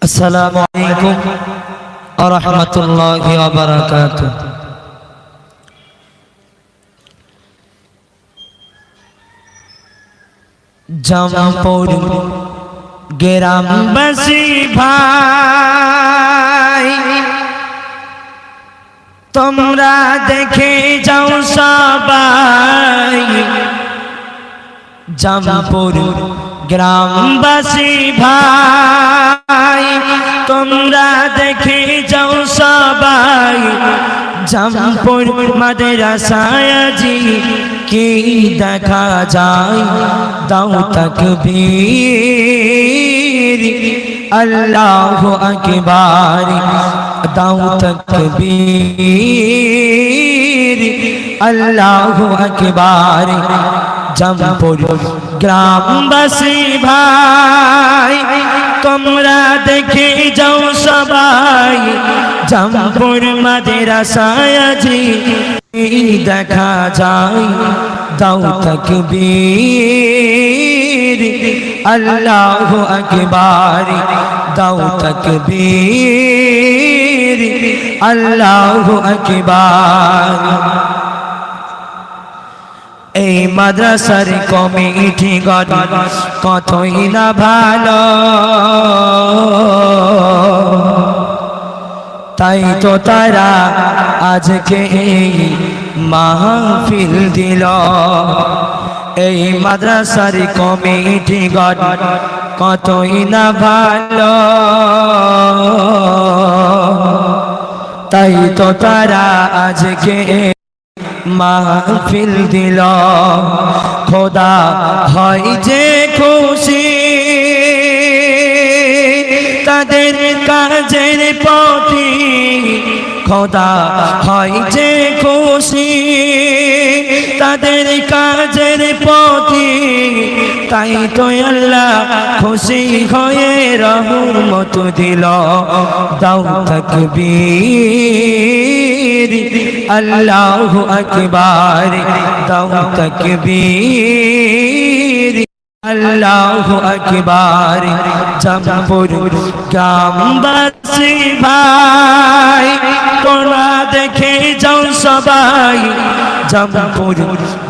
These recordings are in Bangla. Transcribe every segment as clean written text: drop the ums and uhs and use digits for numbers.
আসসালামু আলাইকুম ওয়া রাহমাতুল্লাহি ওয়া বারাকাতুহু। জামপুর গ্রামবাসী ভাই, তোমরা দেখে যাও সবাই। জামপুর গ্রামবাসী ভাই, তোমরা দেখে যাও সবাই। জামপুর মাদ্রাসায় আজি কি দেখা যায়? দাও তাকবীর, আল্লাহু আকবার। দাও তাকবীর, আল্লাহু আকবার। জামপুর গ্রামবাসী ভাই, তোমরা দেখে যাও সবাই। জামপুর মাদ্রাসায় আজি দেখা যায়। দাও তাকবীর, আল্লাহু আকবার। দাও তাকবীর, আল্লাহু আকবার। এই মাদ্রাসার কমিটি গণ কতই না ভালো, তাই তো তারা আজকে এই মাহফিল দিল। এই মাদ্রাসার কমিটি গণ কতই না ভালো, তাই তো তারা আজকে মাহফিল দিল। খোদা হয় যে খুশি তাদের কাজের প্রতি, খোদা হয় যে খুশি তাদের কাজের প্রতি। তাই তো আল্লাহ খুশি হয়ে রহমত দিল। দাও তাকবীর, আল্লাহু আকবার। দাও তাকবীর, আল্লাহু আকবার। জামপুর গ্রামবাসী ভাই, তোমরা দেখে যাও সবাই। জামপুর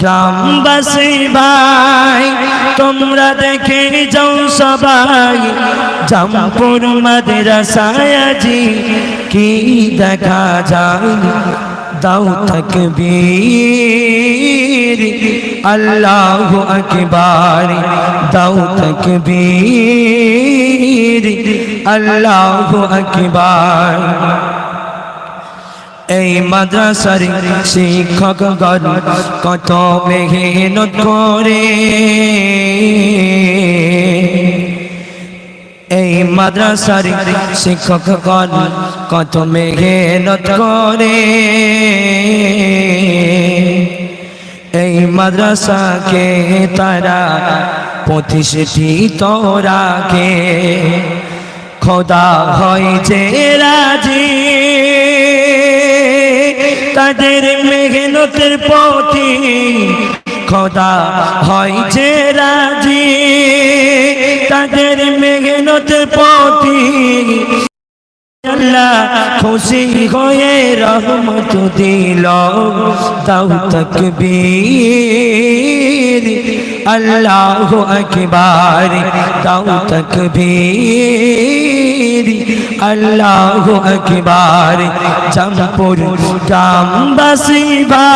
গ্রামবাসী ভাই, তোমরা দেখে যাও সবাই। জামপুর মাদ্রাসায় আজি কি দেখা যায়? দাও তাকবীর, আল্লাহু আকবার। দাও তাকবীর, আল্লাহু আকবার। এই মাদ্রাসার শিক্ষকগণ কত মেহনত করে, এই মাদ্রাসার শিক্ষকগণ কত মেহনত করে। এই মাদ্রাসাকে তারা প্রতিষ্ঠিত রাখে। খোদা হয় যে রাজি তাদের মেহনতের প্রতি, খোদা হয় যে রাজি তাদের মেহনতের প্রতি। আল্লাহ খুশি হয়ে রহমত দিল। দাও তাকবীর, আল্লাহু আকবার। দাও তাকবীর, আল্লাহু আকবার। জামপুর গ্রামবাসী ভাই।